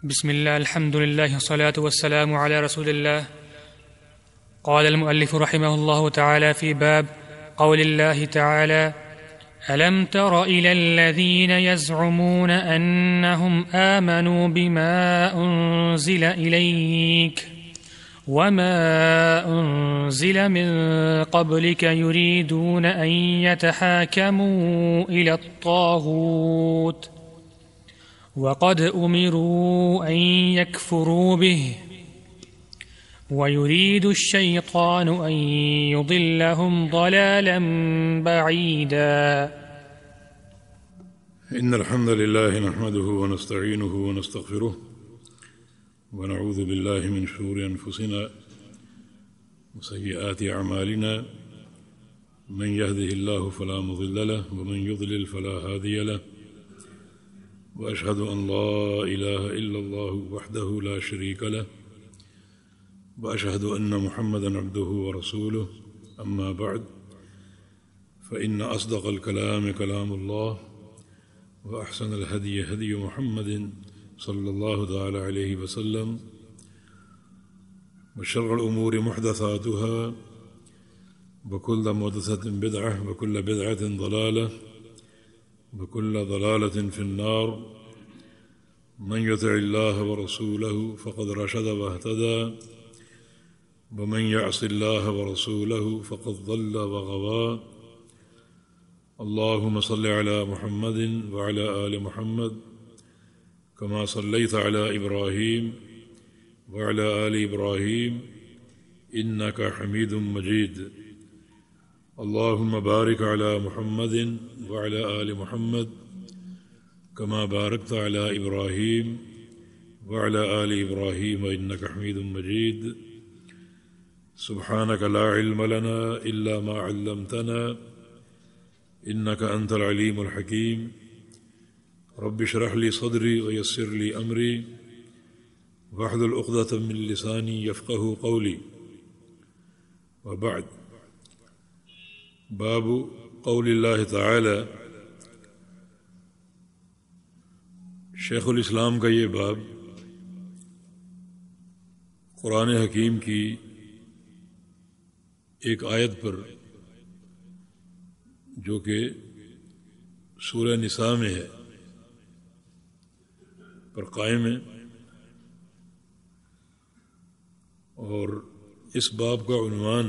بسم الله الحمد لله والصلاة والسلام على رسول الله. قال المؤلف رحمه الله تعالى في باب قول الله تعالى: ألم تر إلى الذين يزعمون أنهم آمنوا بما أنزل إليك وما أنزل من قبلك يريدون أن يتحاكموا إلى الطاغوت وقد أمروا أن يكفروا به ويريد الشيطان أن يضلهم ضلالا بعيدا. إن الحمد لله نحمده ونستعينه ونستغفره ونعوذ بالله من شرور أنفسنا وسيئات أعمالنا، من يهده الله فلا مضل له ومن يضلل فلا هادي له، وأشهد أن لا إله إلا الله وحده لا شريك له، وأشهد أن محمدًا عبده ورسوله. أما بعد، فإن أصدق الكلام كلام الله، وأحسن الهدي هدي محمد صلى الله تعالى عليه وسلم، وشر الأمور محدثاتها، وكل محدثة بدعة، وكل بدعة ضلالة، وكل ضلالة في النار. من يطع الله ورسوله فقد رشد واهتدى، ومن يعص الله ورسوله فقد ضل وغوى. اللهم صل على محمد وعلى آل محمد كما صليت على إبراهيم وعلى آل إبراهيم إنك حميد مجيد. اللهم بارك على محمد وعلى آل محمد كما باركت على إبراهيم وعلى آل إبراهيم إنك حميد مجيد. سبحانك لا علم لنا إلا ما علمتنا إنك أنت العليم الحكيم. رب اشرح لي صدري ويسر لي أمري واحلل عقدة من لساني يفقه قولي. وبعد، باب قول اللہ تعالی. شیخ الاسلام کا یہ باب قرآن حکیم کی ایک آیت پر جو کہ سورہ نساء میں ہے پر قائم ہے، اور اس باب کا عنوان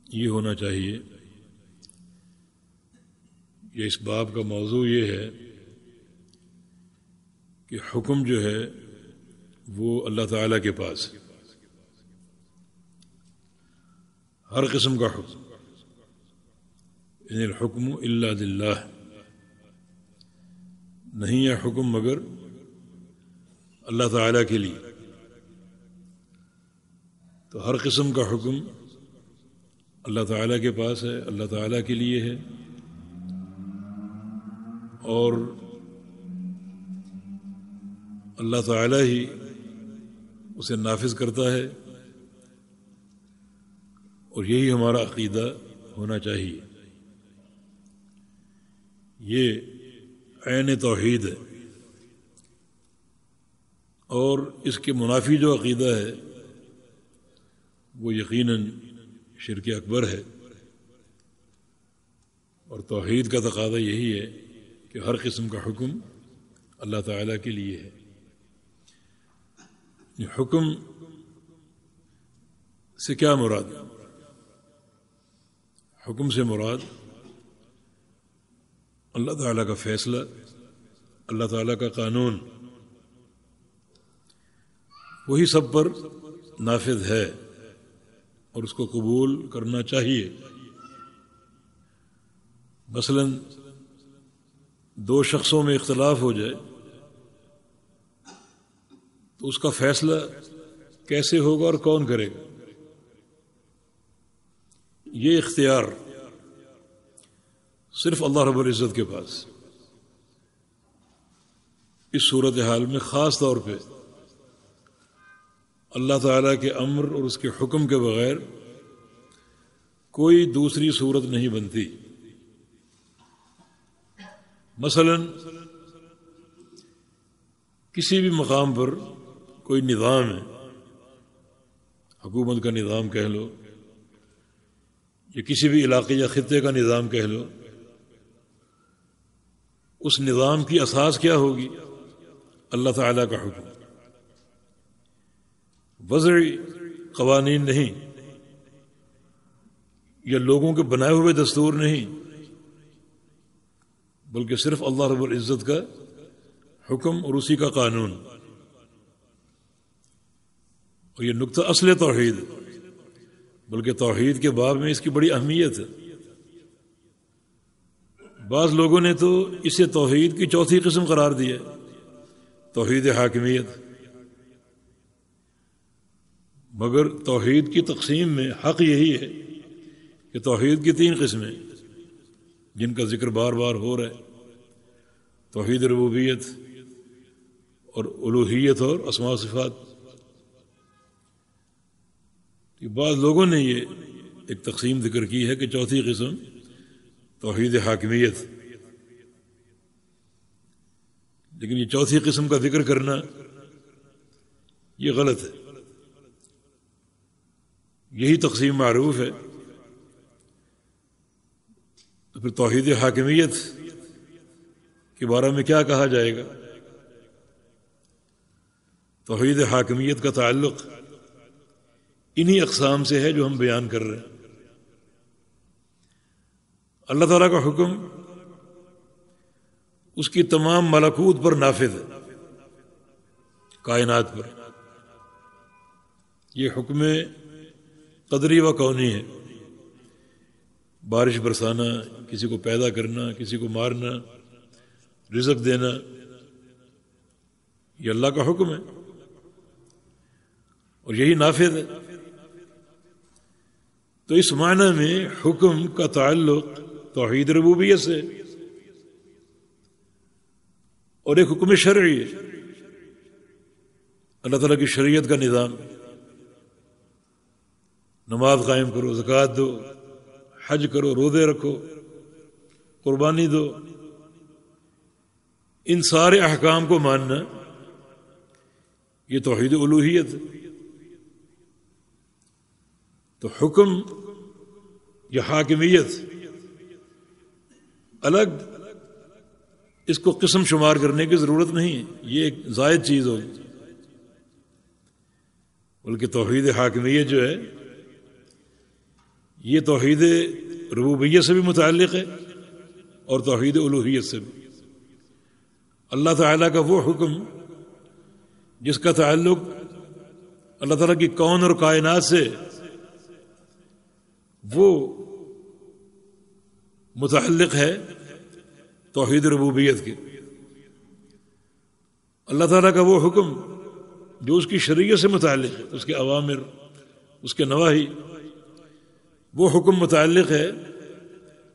یہ ہونا چاہیے، کہ اس باب کا موضوع یہ ہے کہ حکم جو ہے وہ اللہ تعالیٰ کے پاس ہے، ہر قسم کا حکم. ان الحکم الا للہ، نہیں ہے حکم مگر اللہ تعالیٰ کے لیے. تو ہر قسم کا حکم اللہ تعالیٰ کے پاس ہے، اللہ تعالیٰ کے لیے ہے، اور اللہ تعالیٰ ہی اسے نافذ کرتا ہے، اور یہی ہمارا عقیدہ ہونا چاہیے. یہ عین توحید ہے، اور اس کے منافی جو عقیدہ ہے وہ یقیناً شرک اکبر ہے. اور توحید کا تقاضا یہی ہے کہ ہر قسم کا حکم اللہ تعالیٰ کے لیے ہے. یہ حکم سے کیا مراد؟ حکم سے مراد اللہ تعالیٰ کا فیصلہ، اللہ تعالیٰ کا قانون، وہی سب پر نافذ ہے اور اس کو قبول کرنا چاہیے. مثلا دو شخصوں میں اختلاف ہو جائے تو اس کا فیصلہ کیسے ہوگا اور کون کرے گا، یہ اختیار صرف اللہ رب العزت کے پاس. اس صورتحال میں خاص طور پہ اللہ تعالیٰ کے امر اور اس کے حکم کے بغیر کوئی دوسری صورت نہیں بنتی. مثلا کسی بھی مقام پر کوئی نظام ہے، حکومت کا نظام کہہ لو یا کسی بھی علاقے یا خطے کا نظام کہہ لو، اس نظام کی اساس کیا ہوگی؟ اللہ تعالیٰ کا حکم، وضعی قوانین نہیں، یا لوگوں کے بنائے ہوئے دستور نہیں، بلکہ صرف اللہ رب العزت کا حکم اور اسی کا قانون۔ اور یہ نقطہ اصل توحید، بلکہ توحید کے باب میں اس کی بڑی اہمیت ہے۔ بعض لوگوں نے تو اسے توحید کی چوتھی قسم قرار دیا، توحید حاکمیت، مگر توحید کی تقسیم میں حق یہی ہے کہ توحید کی 3 قسمیں جن کا ذکر بار بار ہو رہا ہے، توحید ربوبیت اور الوہیت اور اسماء و صفات۔ بعض لوگوں نے یہ ایک تقسیم ذکر کی ہے کہ چوتھی قسم توحید حاکمیت، لیکن یہ چوتھی قسم کا ذکر کرنا یہ غلط ہے۔ یہی تقسیم معروف ہے، تو پھر توحید حاکمیت کے بارے میں کیا کہا جائے گا؟ توحید حاکمیت کا تعلق انہی اقسام سے ہے جو ہم بیان کر رہے ہیں۔ اللہ تعالیٰ کا حکم اس کی تمام ملکوت پر نافذ ہے، کائنات پر۔ یہ حکم قدری و کونی ہے، بارش برسانا، کسی کو پیدا کرنا، کسی کو مارنا، رزق دینا، یہ اللہ کا حکم ہے اور یہی نافذ ہے۔ تو اس معنی میں حکم کا تعلق توحید ربوبیت سے، اور ایک حکم شرعی ہے، اللہ تعالیٰ کی شریعت کا نظام، نماز قائم کرو، زکوٰۃ دو، حج کرو، روزے رکھو، قربانی دو، ان سارے احکام کو ماننا یہ توحید الوہیت ہے۔ تو حکم یا حاکمیت الگ اس کو قسم شمار کرنے کی ضرورت نہیں ہے، یہ ایک زائد چیز ہوگی، بلکہ توحید حاکمیت جو ہے یہ توحید ربوبیت سے بھی متعلق ہے اور توحید الوہیت سے بھی۔ اللہ تعالیٰ کا وہ حکم جس کا تعلق اللہ تعالیٰ کی کون اور کائنات سے، وہ متعلق ہے توحید ربوبیت کے۔ اللہ تعالیٰ کا وہ حکم جو اس کی شریعت سے متعلق ہے، اس کے اوامر، اس کے نواہی، وہ حکم متعلق ہے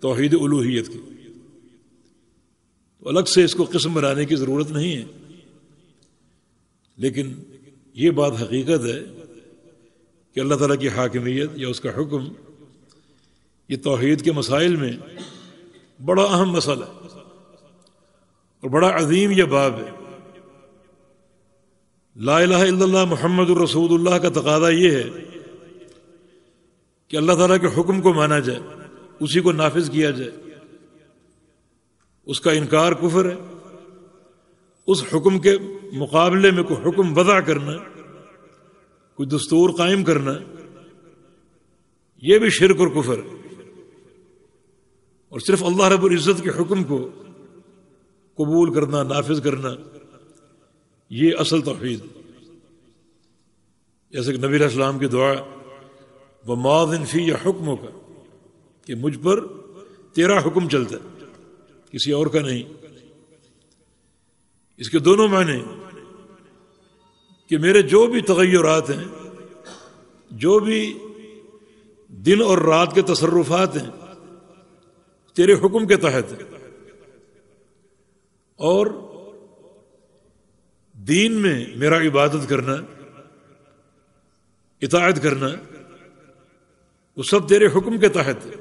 توحید الوہیت کی۔ تو الگ سے اس کو قسم بنانے کی ضرورت نہیں ہے، لیکن یہ بات حقیقت ہے کہ اللہ تعالیٰ کی حاکمیت یا اس کا حکم یہ توحید کے مسائل میں بڑا اہم مسئلہ ہے اور بڑا عظیم یہ باب ہے۔ لا الہ الا اللہ محمد الرسول اللہ کا تقاضا یہ ہے کہ اللہ تعالیٰ کے حکم کو مانا جائے، اسی کو نافذ کیا جائے۔ اس کا انکار کفر ہے، اس حکم کے مقابلے میں کوئی حکم وضع کرنا، کوئی دستور قائم کرنا، یہ بھی شرک اور کفر ہے۔ اور صرف اللہ رب العزت کے حکم کو قبول کرنا، نافذ کرنا، یہ اصل توحید۔ جیسے کہ نبی علیہ السلام کی دعا وَمَاضٍ فِيَّ حُکْمُکَ، کہ مجھ پر تیرا حکم چلتا ہے، کسی اور کا نہیں۔ اس کے دونوں معنی کہ میرے جو بھی تغیرات ہیں، جو بھی دن اور رات کے تصرفات ہیں، تیرے حکم کے تحت ہے، اور دین میں میرا عبادت کرنا، اطاعت کرنا، وہ سب تیرے حکم کے تحت ہے۔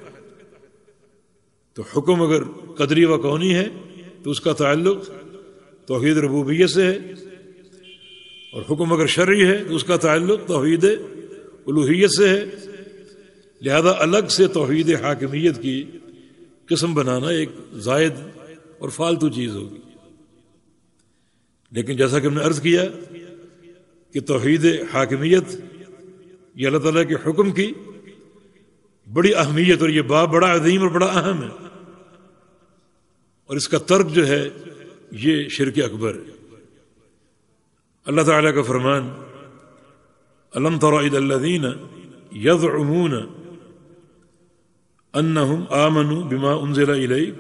تو حکم اگر قدری و کونی ہے تو اس کا تعلق توحید ربوبیت سے ہے، اور حکم اگر شرعی ہے تو اس کا تعلق توحید الوہیت سے ہے، لہذا الگ سے توحید حاکمیت کی قسم بنانا ایک زائد اور فالتو چیز ہوگی۔ لیکن جیسا کہ ہم نے عرض کیا کہ توحید حاکمیت یہ اللہ تعالیٰ کے حکم کی بڑی اہمیت، اور یہ باب بڑا عظیم اور بڑا اہم ہے، اور اس کا ترک جو ہے یہ شرک اکبر ہے۔ اللہ تعالیٰ کا فرمان الم تر الی الذین یزعمون انہم آمنوا بما انزل الیک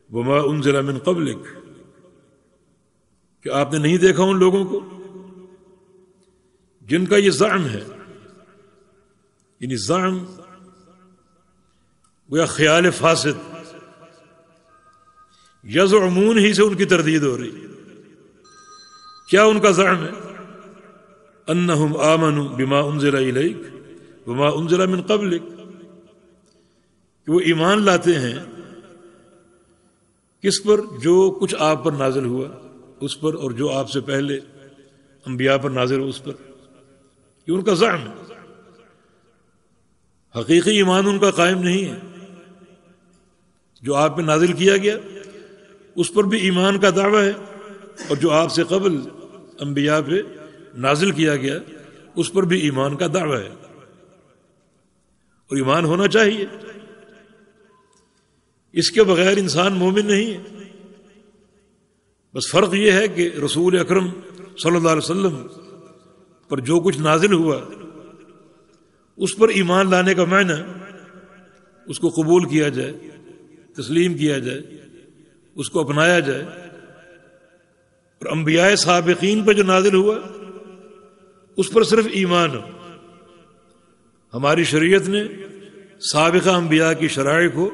وما انزل من قبلک، کہ آپ نے نہیں دیکھا ان لوگوں کو جن کا یہ زعم ہے، یعنی زعم گویا خیال فاسد، یزعمون ہی سے ان کی تردید ہو رہی۔ کیا ان کا زعم ہے؟ انہم آمنوا بما انزل الیک وما انزل من قبلک، کہ وہ ایمان لاتے ہیں کس پر؟ جو کچھ آپ پر نازل ہوا اس پر، اور جو آپ سے پہلے انبیاء پر نازل ہو اس پر۔ یہ ان کا زعم ہے، حقیقی ایمان ان کا قائم نہیں ہے۔ جو آپ پہ نازل کیا گیا اس پر بھی ایمان کا دعویٰ ہے، اور جو آپ سے قبل انبیاء پہ نازل کیا گیا اس پر بھی ایمان کا دعویٰ ہے، اور ایمان ہونا چاہیے، اس کے بغیر انسان مومن نہیں ہے۔ بس فرق یہ ہے کہ رسول اکرم صلی اللہ علیہ وسلم پر جو کچھ نازل ہوا اس پر ایمان لانے کا معنی اس کو قبول کیا جائے، تسلیم کیا جائے، اس کو اپنایا جائے، اور انبیاء سابقین پر جو نازل ہوا اس پر صرف ایمان ہو۔ ہماری شریعت نے سابقہ انبیاء کی شرائع کو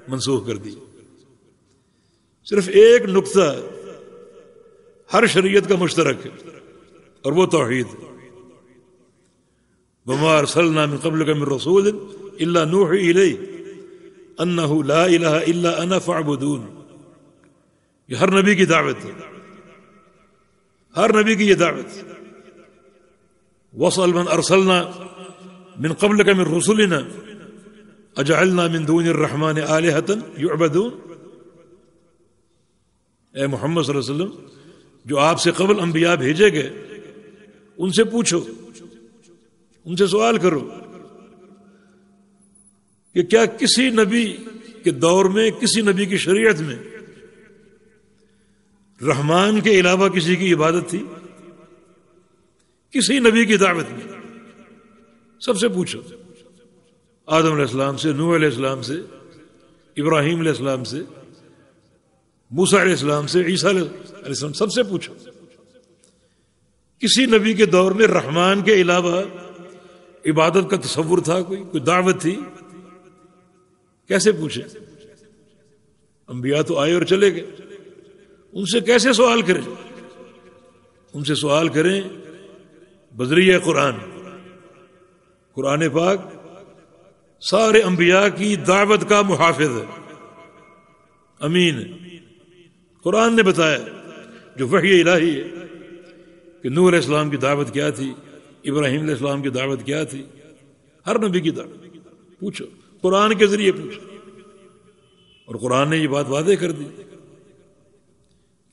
منسوخ کر دی۔ صرف ایک نقطہ ہر شریعت کا مشترک ہے، اور وہ توحید ہے۔ وما ارسلنا من قبلک من رسول الا نوحی الیہ انہ لا الہ الا انا فاعبدون۔ یہ ہر نبی کی دعوت ہے، ہر نبی کی یہ دعوت ہے۔ وَاسْأَلْ مَنْ أَرْسَلْنَا مِنْ قَبْلِكَ مِنْ رُسُلِنَا أَجَعَلْنَا مِنْ دُونِ الرَّحْمَنِ آلِهَةً يُعْبَدُونَ۔ اے محمد صلی اللہ علیہ وسلم، جو آپ سے قبل انبیاء بھیجے گئے ان سے پوچھو، ان سے سوال کرو کہ کیا کسی نبی کے دور میں، کسی نبی کی شریعت میں رحمان کے علاوہ کسی کی عبادت تھی؟ کسی نبی کی دعوت میں سب سے پوچھو، آدم علیہ السلام سے، نوح علیہ السلام سے، ابراہیم علیہ السلام سے، موسیٰ علیہ السلام سے، عیسیٰ علیہ السلام، سب سے پوچھو کسی نبی کے دور میں رحمان کے علاوہ عبادت کا تصور تھا؟ کوئی دعوت تھی؟ کیسے پوچھیں؟ انبیاء تو آئے اور چلے گئے، ان سے کیسے سوال کریں؟ ان سے سوال کریں بذریعہ قرآن۔ قرآن پاک سارے انبیاء کی دعوت کا محافظ ہے، امین ہے۔ قرآن نے بتایا جو وحی الہی ہے کہ نوح علیہ السلام کی دعوت کیا تھی، ابراہیم علیہ السلام کی دعوت کیا تھی، ہر نبی کی دعوت پوچھو، قرآن کے ذریعے پوچھو۔ اور قرآن نے یہ بات واضح کر دی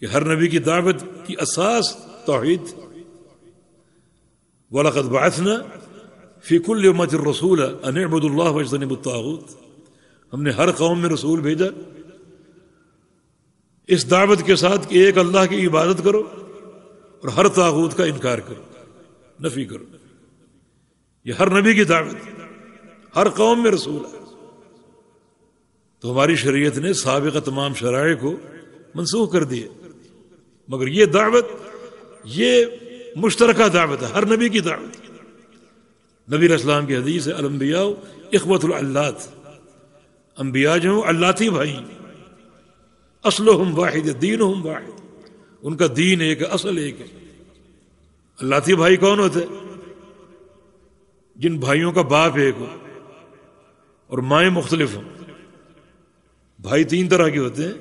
کہ ہر نبی کی دعوت کی اساس توحید۔ وَلَقَدْ بَعَثْنَا فِي كُلِّ أُمَّةٍ رَسُولًا أَنِ اعْبُدُوا اللَّهَ وَاجْتَنِبُوا الطَّاغُوتَ۔ ہم نے ہر قوم میں رسول بھیجا اس دعوت کے ساتھ کہ ایک اللہ کی عبادت کرو اور ہر طاغوت کا انکار کرو، نفی کرو۔ یہ ہر نبی کی دعوت، ہر قوم میں رسول ہے۔ تو ہماری شریعت نے سابقہ تمام شرائع کو منسوخ کر دیے، مگر یہ دعوت یہ مشترکہ دعوت ہے، ہر نبی کی دعوت۔ نبی علیہ السلام کی حدیث ہے الانبیاء اخوۃ العلات، انبیاء جو ہیں علاتی بھائی، اصلہم واحد دینہم واحد، ان کا دین ایک ہے، اصل ایک ہے۔ علاتی بھائی کون ہوتے ہیں؟ جن بھائیوں کا باپ ایک ہو اور مائیں مختلف ہوں۔ بھائی تین طرح کے ہوتے ہیں،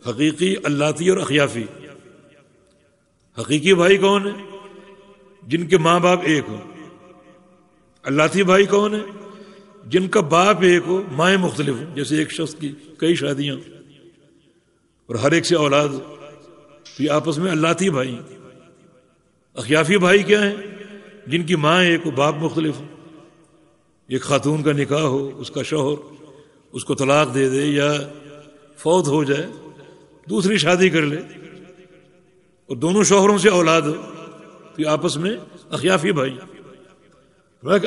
حقیقی، علاتی اور اخیافی۔ حقیقی بھائی کون ہے؟ جن کے ماں باپ ایک ہوں۔ اللاتی بھائی کون ہے؟ جن کا باپ ایک ہو مائیں مختلف ہوں، جیسے ایک شخص کی کئی شادیاں اور ہر ایک سے اولاد ہو، تو یہ آپس میں اللاتی بھائی ہیں۔ اخیافی بھائی کیا ہیں؟ جن کی ماں ایک ہو باپ مختلف ہوں۔ ایک خاتون کا نکاح ہو، اس کا شوہر اس کو طلاق دے دے یا فوت ہو جائے، دوسری شادی کر لے اور دونوں شوہروں سے اولاد ہو، تو یہ آپس میں اخیافی بھائی۔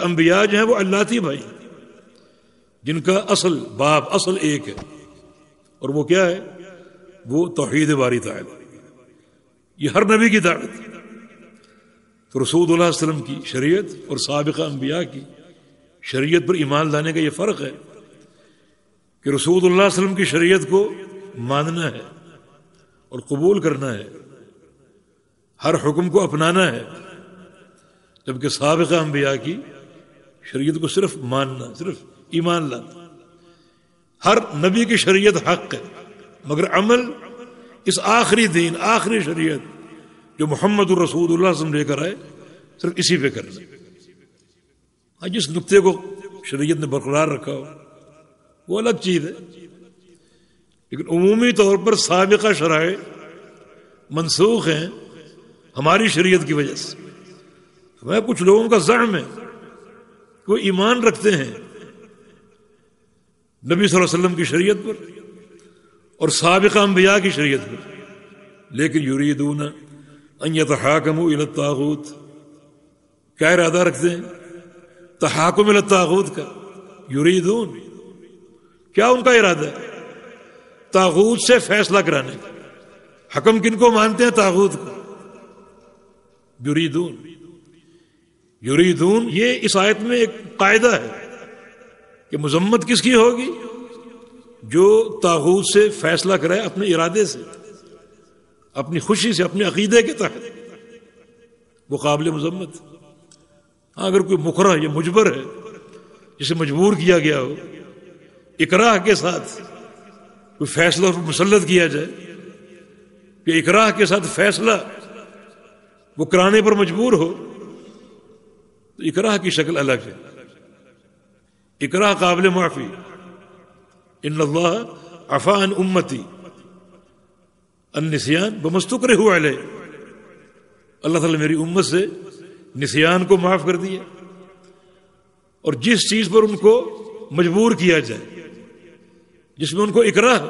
انبیاء جو ہیں وہ اللاتی بھائی، جن کا اصل باپ اصل ایک ہے، اور وہ کیا ہے؟ وہ توحید باری تعالی۔ یہ ہر نبی کی دعوت۔ تو رسول اللہ صلی اللہ علیہ وسلم کی شریعت اور سابقہ انبیاء کی شریعت پر ایمان لانے کا یہ فرق ہے کہ رسول اللہ صلی اللہ علیہ وسلم کی شریعت کو ماننا ہے اور قبول کرنا ہے، ہر حکم کو اپنانا ہے، جبکہ سابقہ انبیاء کی شریعت کو صرف ماننا، صرف ایمان لانا۔ ہر نبی کی شریعت حق ہے، مگر عمل اس آخری دین، آخری شریعت جو محمد الرسول اللہ صلی اللہ علیہ وسلم لے کر آئے، صرف اسی پہ کرنا۔ ہاں، جس نقطے کو شریعت نے برقرار رکھا ہو وہ الگ چیز ہے، لیکن عمومی طور پر سابقہ شرائع منسوخ ہیں ہماری شریعت کی وجہ سے۔ میں کچھ لوگوں کا زعم ہے کہ وہ ایمان رکھتے ہیں نبی صلی اللہ علیہ وسلم کی شریعت پر اور سابقہ انبیاء کی شریعت پر، لیکن یریدون ان یتحاکموا الی الطاغوت، کیا ارادہ رکھتے ہیں؟ تحاکم الی الطاغوت کا۔ یریدون، کیا ان کا ارادہ ہے؟ طاغوت سے فیصلہ کرانے کا۔ حکم کن کو مانتے ہیں؟ طاغوت کو۔ یریدون، یریدون یہ اس آیت میں ایک قاعدہ ہے کہ مذمت کس کی ہوگی؟ جو طاغوت سے فیصلہ کرے اپنے ارادے سے، اپنی خوشی سے، اپنے عقیدے کے تحت، وہ قابل مذمت۔ ہاں، اگر کوئی مکرہ یا مجبر ہے، جسے مجبور کیا گیا ہو، اکراہ کے ساتھ کوئی فیصلہ مسلط کیا جائے کہ اکراہ کے ساتھ فیصلہ وہ کرانے پر مجبور ہو، تو اکراہ کی شکل الگ ہے۔ اکراہ قابل معافی۔ ان اللہ عفا عن امتی النسیان بما استکرہوا علیہ، اللہ تعالیٰ میری امت سے نسیان کو معاف کر دیا، اور جس چیز پر ان کو مجبور کیا جائے، جس میں ان کو اکراہ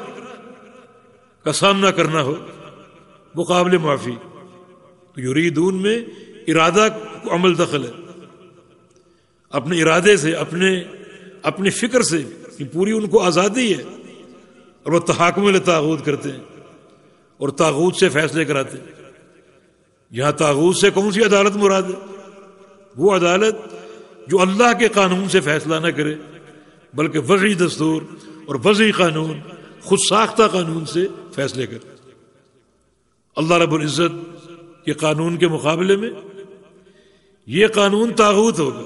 کا سامنا کرنا ہو، وہ قابل معافی۔ تو یریدون میں ارادہ کو عمل دخل ہے، اپنے ارادے سے، اپنی فکر سے، پوری ان کو آزادی ہے، اور وہ تحاکم الی طاغوت کرتے ہیں اور طاغوت سے فیصلے کراتے ہیں۔ یہاں طاغوت سے کون سی عدالت مراد ہے؟ وہ عدالت جو اللہ کے قانون سے فیصلہ نہ کرے، بلکہ وضعی دستور اور وضعی قانون، خود ساختہ قانون سے فیصلے کرے۔ اللہ رب العزت کے قانون کے مقابلے میں یہ قانون طاغوت ہوگا۔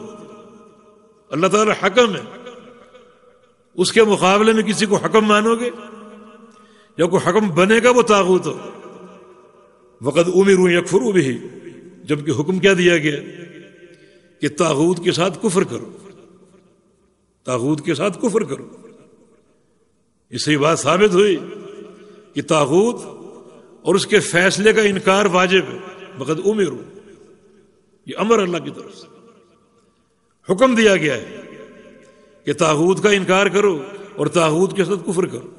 اللہ تعالی حکم ہے، اس کے مقابلے میں کسی کو حکم مانو گے یا کوئی حکم بنے گا، وہ طاغوت ہو۔ وقد امروا یکفروا بہ، جبکہ حکم کیا دیا گیا کہ طاغوت کے ساتھ کفر کرو، طاغوت کے ساتھ کفر کرو۔ اس سے یہ بات ثابت ہوئی کہ طاغوت اور اس کے فیصلے کا انکار واجب ہے۔ وقد امروا، یہ امر اللہ کی طرف سے حکم دیا گیا ہے کہ طاغوت کا انکار کرو اور طاغوت کے ساتھ کفر کرو۔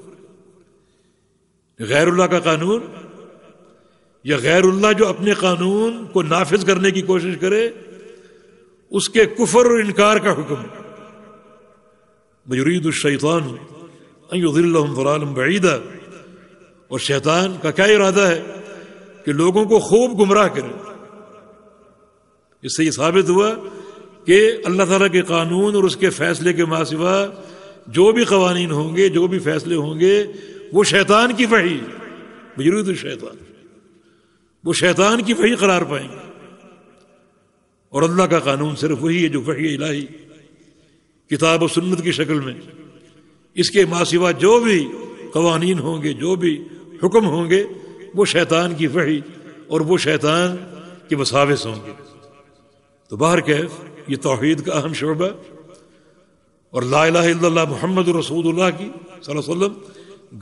غیر اللہ کا قانون یا غیر اللہ جو اپنے قانون کو نافذ کرنے کی کوشش کرے، اس کے کفر اور انکار کا حکم۔ یرید الشیطان ان یضلهم ضلالا بعیدا، اور شیطان کا کیا ارادہ ہے کہ لوگوں کو خوب گمراہ کرے۔ اس سے یہ ثابت ہوا کہ اللہ تعالیٰ کے قانون اور اس کے فیصلے کے ماں سوا جو بھی قوانین ہوں گے، جو بھی فیصلے ہوں گے، وہ شیطان کی وحی، یرید الشیطان، وہ شیطان کی وحی قرار پائیں گے۔ اور اللہ کا قانون صرف وہی ہے جو وحی الہی کتاب و سنت کی شکل میں، اس کے ماں سوا جو بھی قوانین ہوں گے، جو بھی حکم ہوں گے، وہ شیطان کی وحی اور وہ شیطان کے وساوس ہوں گے۔ تو باہر کیف یہ توحید کا اہم شعبہ اور لا الہ الا اللہ محمد رسول اللہ کی صلی اللہ علیہ وسلم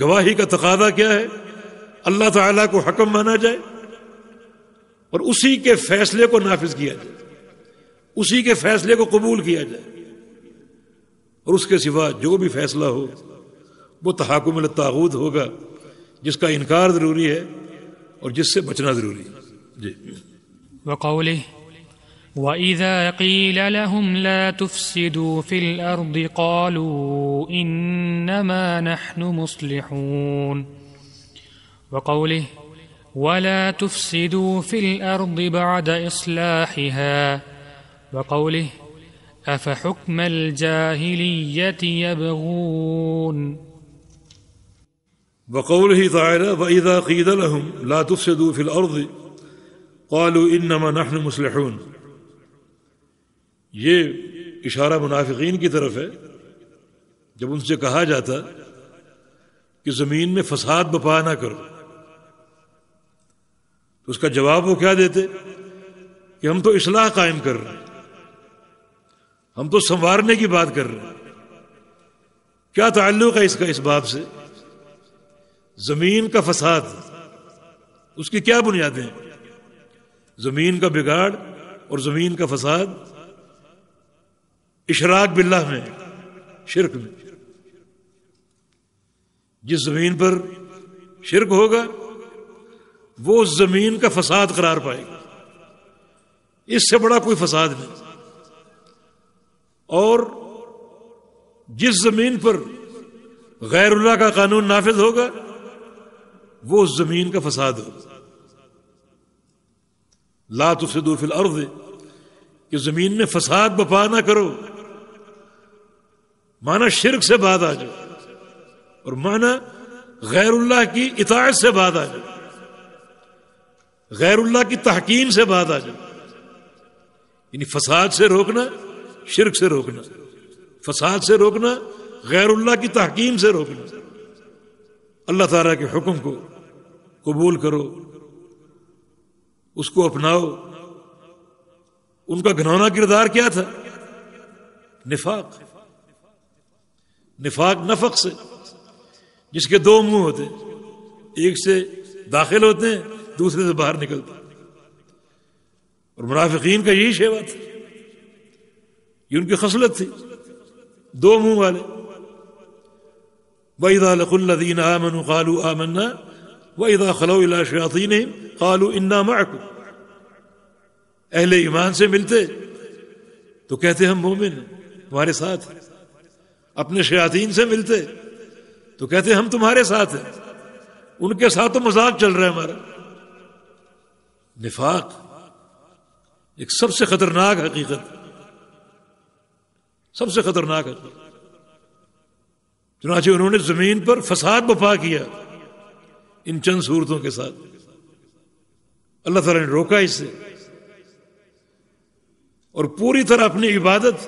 گواہی کا تقاضا کیا ہے؟ اللہ تعالیٰ کو حکم مانا جائے اور اسی کے فیصلے کو نافذ کیا جائے، اسی کے فیصلے کو قبول کیا جائے، اور اس کے سوا جو بھی فیصلہ ہو وہ تحاکم الطاغوت ہوگا، جس کا انکار ضروری ہے اور جس سے بچنا ضروری ہے۔ جی۔ وقوله وَإِذَا قِيلَ لَهُمْ لَا تُفْسِدُوا فِي الْأَرْضِ قَالُوا إِنَّمَا نَحْنُ مُصْلِحُونَ وقوله وَلَا تُفْسِدُوا فِي الْأَرْضِ بَعْدَ إِصْلَاحِهَا وقوله أَفَحُكْمَ الْجَاهِلِيَّةِ يَبْغُونَ وقوله تعالى وَإِذَا قِيلَ لَهُمْ لَا تُفْسِدُوا فِي الْأَرْضِ قَالُوا إِنَّمَا نَحْنُ مُصْلِحُونَ، یہ اشارہ منافقین کی طرف ہے۔ جب ان سے کہا جاتا کہ زمین میں فساد بپا نہ کرو تو اس کا جواب وہ کیا دیتے کہ ہم تو اصلاح قائم کر رہے ہیں، ہم تو سنوارنے کی بات کر رہے ہیں۔ کیا تعلق ہے اس کا اس باب سے؟ زمین کا فساد اس کی کیا بنیادیں ہیں؟ زمین کا بگاڑ اور زمین کا فساد اشراک باللہ میں، شرک میں۔ جس زمین پر شرک ہوگا وہ اس زمین کا فساد قرار پائے گا، اس سے بڑا کوئی فساد نہیں۔ اور جس زمین پر غیر اللہ کا قانون نافذ ہوگا وہ اس زمین کا فساد ہوگا۔ لا تفسدوا فی الارض کہ زمین میں فساد بپا نہ کرو، معنی شرک سے بعد آ جاؤ، اور معنی غیر اللہ کی اطاعت سے بعد آ جاؤ، غیر اللہ کی تحکیم سے بعد آ جاؤ۔ یعنی فساد سے روکنا، شرک سے روکنا، فساد سے روکنا، غیر اللہ کی تحکیم سے روکنا۔ اللہ تعالیٰ کے حکم کو قبول کرو، اس کو اپناؤ۔ ان کا گھنونا کردار کیا تھا؟ نفاق۔ نفاق نفق سے، جس کے دو منہ ہوتے ہیں، ایک سے داخل ہوتے ہیں، دوسرے سے باہر نکلتے ہیں۔ اور منافقین کا یہی شیوا تھا، یہ ان کی خصلت تھی، دو منہ والے۔ وَإِذَا لَقُوا الَّذِينَ آمَنُوا قَالُوا آمَنَّا وَإِذَا خَلَوْا إِلَىٰ شَيَاطِينِهِمْ قَالُوا إِنَّا مَعَكُمْ۔ اہل ایمان سے ملتے تو کہتے ہم مومن ہیں، تمہارے ساتھ ہیں۔ اپنے شیاطین سے ملتے تو کہتے ہم تمہارے ساتھ ہیں، ان کے ساتھ تو مذاق چل رہا ہے ہمارا۔ نفاق ایک سب سے خطرناک حقیقت، سب سے خطرناک حقیقت۔ چنانچہ انہوں نے زمین پر فساد بپا کیا ان چند صورتوں کے ساتھ۔ اللہ تعالیٰ نے روکا اس سے، اور پوری طرح اپنی عبادت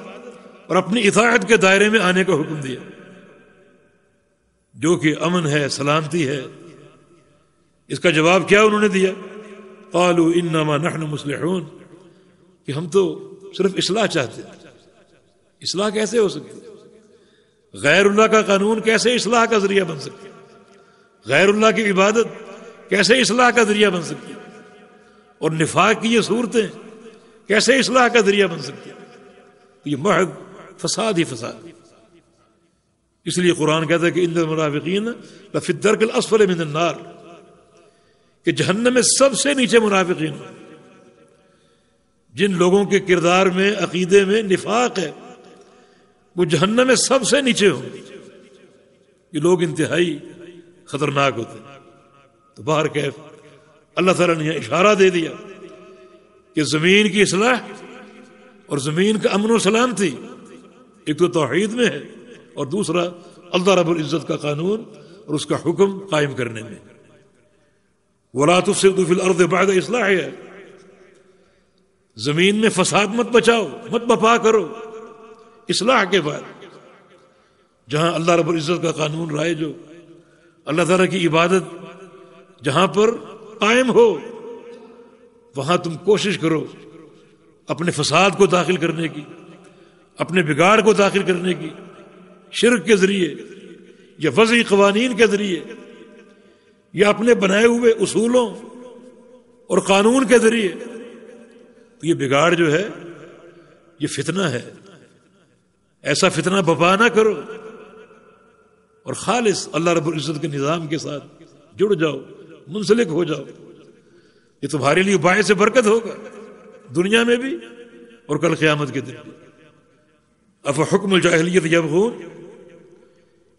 اور اپنی اطاعت کے دائرے میں آنے کا حکم دیا، جو کہ امن ہے، سلامتی ہے۔ اس کا جواب کیا انہوں نے دیا؟ قالوا انما نحن مصلحون، کہ ہم تو صرف اصلاح چاہتے ہیں۔ اصلاح کیسے ہو سکتی؟ غیر اللہ کا قانون کیسے اصلاح کا ذریعہ بن سکتی؟ غیر اللہ کی عبادت کیسے اصلاح کا ذریعہ بن سکتی؟ اور نفاق کی یہ صورتیں کیسے اصلاح کا ذریعہ بن سکتی؟ یہ محض فساد ہی فساد۔ اس لیے قرآن کہتا ہے کہ ان المنافقین لفی الدرک الاسفل من النار، کہ جہنم میں سب سے نیچے منافقین، جن لوگوں کے کردار میں، عقیدے میں نفاق ہے، وہ جہنم میں سب سے نیچے ہوں گے۔ یہ لوگ انتہائی خطرناک ہوتے ہیں۔ تو باہر کیف اللہ تعالیٰ نے اشارہ دے دیا کہ زمین کی اصلاح اور زمین کا امن و سلامتی ایک تو توحید میں ہے، اور دوسرا اللہ رب العزت کا قانون اور اس کا حکم قائم کرنے میں۔ وَلَا تُفْسِدُوا فِي الْأَرْضِ بَعْدَ إِصْلَاحِهَا، زمین میں فساد مت بچاؤ، مت بپا کرو اصلاح کے بعد۔ جہاں اللہ رب العزت کا قانون رائج ہو، اللہ تعالیٰ کی عبادت جہاں پر قائم ہو، وہاں تم کوشش کرو اپنے فساد کو داخل کرنے کی، اپنے بگاڑ کو داخل کرنے کی، شرک کے ذریعے یا وضعی قوانین کے ذریعے یا اپنے بنائے ہوئے اصولوں اور قانون کے ذریعے، تو یہ بگاڑ جو ہے یہ فتنہ ہے. ایسا فتنہ بپا نہ کرو اور خالص اللہ رب العزت کے نظام کے ساتھ جڑ جاؤ، منسلک ہو جاؤ. یہ تمہارے لیے باعث برکت ہوگا دنیا میں بھی اور کل قیامت کے دن بھی. افحکم الجاہلیت یبغون،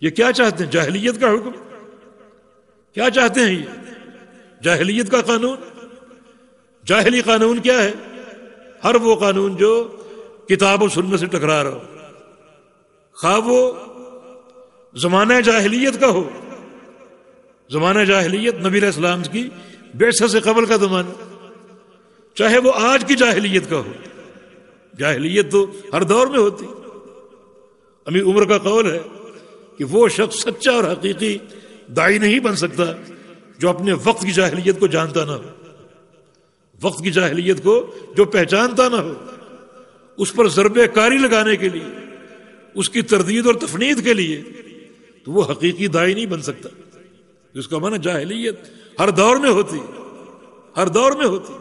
یہ کیا چاہتے ہیں؟ جاہلیت کا حکم کیا چاہتے ہیں؟ یہ جاہلیت کا قانون. جاہلی قانون کیا ہے؟ ہر وہ قانون جو کتاب و سنت سے ٹکرا رہا ہو، خواہ وہ زمانہ جاہلیت کا ہو. زمانہ جاہلیت نبی علیہ السلام کی بعثت سے قبل کا زمانہ، چاہے وہ آج کی جاہلیت کا ہو. جاہلیت تو ہر دور میں ہوتی. امیر عمر کا قول ہے کہ وہ شخص سچا اور حقیقی داعی نہیں بن سکتا جو اپنے وقت کی جاہلیت کو جانتا نہ ہو. وقت کی جاہلیت کو جو پہچانتا نہ ہو، اس پر ضرب کاری لگانے کے لیے، اس کی تردید اور تفنید کے لیے، تو وہ حقیقی داعی نہیں بن سکتا. اس کا معنی جاہلیت ہر دور میں ہوتی، ہر دور میں ہوتی.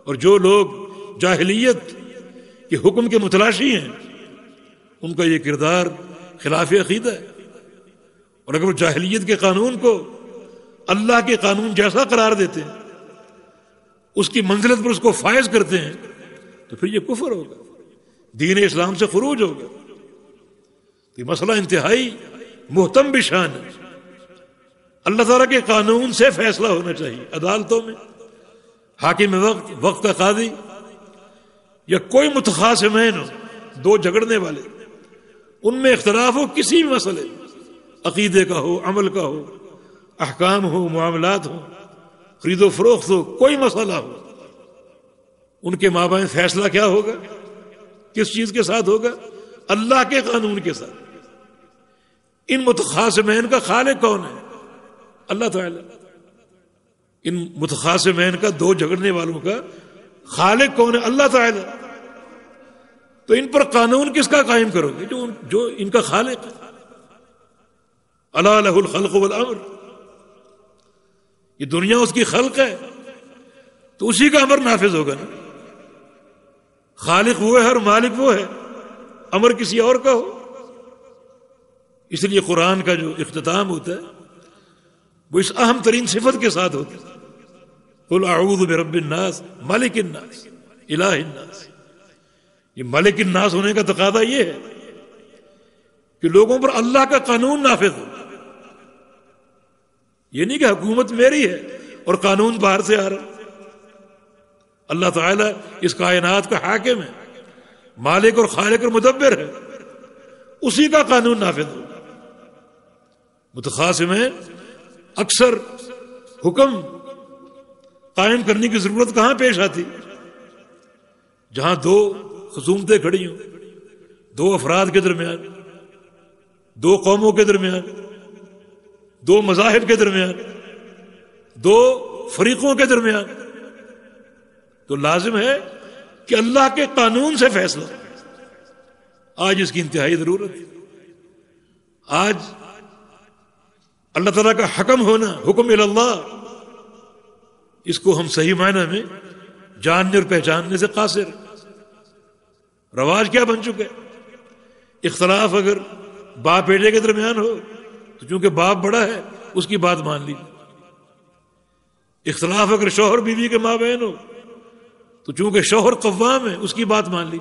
اور جو لوگ جاہلیت کے حکم کے متلاشی ہیں ان کا یہ کردار خلاف عقیدہ ہے. اور اگر وہ جاہلیت کے قانون کو اللہ کے قانون جیسا قرار دیتے ہیں، اس کی منزلت پر اس کو فائز کرتے ہیں، تو پھر یہ کفر ہوگا، دین اسلام سے خروج ہوگا. یہ مسئلہ انتہائی محتم بشان ہے. اللہ تعالیٰ کے قانون سے فیصلہ ہونا چاہیے. عدالتوں میں حاکم وقت، وقت کا قاضی یا کوئی متخاصمین ہو، دو جھگڑنے والے، ان میں اختلاف ہو کسی بھی مسئلے، عقیدے کا ہو، عمل کا ہو، احکام ہو، معاملات ہو، خرید و فروخت ہو، کوئی مسئلہ ہو، ان کے مابین فیصلہ کیا ہوگا؟ کس چیز کے ساتھ ہوگا؟ اللہ کے قانون کے ساتھ. ان متخاصمین کا خالق کون ہے؟ اللہ تعالی. ان متخاصمین کا، دو جھگڑنے والوں کا خالق کون ہے؟ اللہ تعالی. تو ان پر قانون کس کا قائم کرو گے؟ جو ان کا خالق ہے. الا لہ الخلق والامر، یہ دنیا اس کی خلق ہے تو اسی کا امر نافذ ہوگا نا. خالق وہ ہے اور مالک وہ ہے، امر کسی اور کا ہو. اس لیے قرآن کا جو اختتام ہوتا ہے وہ اس اہم ترین صفت کے ساتھ ہوتا ہے، قل اعوذ برب الناس ملک الناس الہ الناس. یہ ملک الناس ہونے کا تقاضا یہ ہے کہ لوگوں پر اللہ کا قانون نافذ ہو. یہ نہیں کہ حکومت میری ہے اور قانون باہر سے آ رہا. اللہ تعالیٰ اس کائنات کا حاکم ہے، مالک اور خالق اور مدبر ہے، اسی کا قانون نافذ ہو. متخاصمین اکثر حکم قائم کرنے کی ضرورت کہاں پیش آتی؟ جہاں دو خصومتیں کھڑی ہوں، دو افراد کے درمیان، دو قوموں کے درمیان، دو مذاہب کے درمیان، دو فریقوں کے درمیان. تو لازم ہے کہ اللہ کے قانون سے فیصلہ. آج اس کی انتہائی ضرورت ہے. آج اللہ تعالیٰ کا حکم ہونا، حکم اللہ، اس کو ہم صحیح معنی میں جاننے اور پہچاننے سے قاصر. رواج کیا بن چکے؟ اختلاف اگر باپ بیٹے کے درمیان ہو تو چونکہ باپ بڑا ہے اس کی بات مان لی. اختلاف اگر شوہر بیوی کے مابین ہو تو چونکہ شوہر قوام ہے اس کی بات مان لی.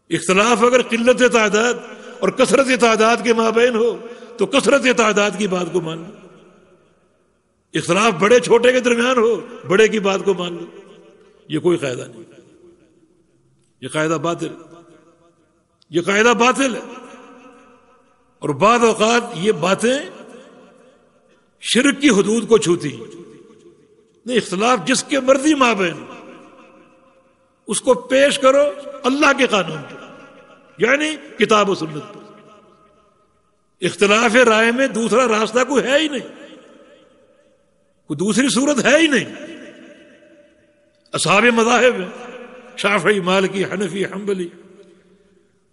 اختلاف اگر قلت تعداد اور کثرت تعداد کے مابین ہو تو کثرت تعداد کی بات کو مان لو. اختلاف بڑے چھوٹے کے درمیان ہو، بڑے کی بات کو مان لو. یہ کوئی قاعدہ نہیں، یہ قاعدہ باطل، یہ قاعدہ باطل ہے. اور بعض اوقات یہ باتیں شرک کی حدود کو چھوتی ہیں. نہیں، اختلاف جس کے مرضی مابین اس کو پیش کرو اللہ کے قانون پر، یعنی کتاب و سنت پر. اختلاف رائے میں دوسرا راستہ کوئی ہے ہی نہیں، کوئی دوسری صورت ہے ہی نہیں. اصحاب مذاہب ہیں، شافعی، مالکی، حنفی، حنبلی،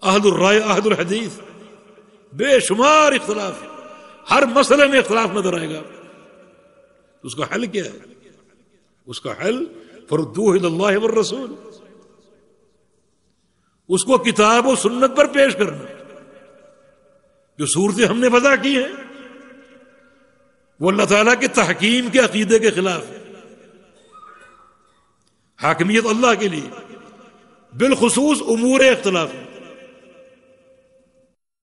اہل الرائے، اہل الحدیث، بے شمار اختلاف، ہر مسئلے میں اختلاف نظر آئے گا. اس کا حل کیا ہے؟ اس کا حل فردوہ الی اللہ والرسول، اس کو کتاب و سنت پر پیش کرنا. جو صورتیں ہم نے وضع کی ہیں وہ اللہ تعالیٰ کے تحکیم کے عقیدے کے خلاف ہے. حاکمیت اللہ کے لیے، بالخصوص امور اختلاف.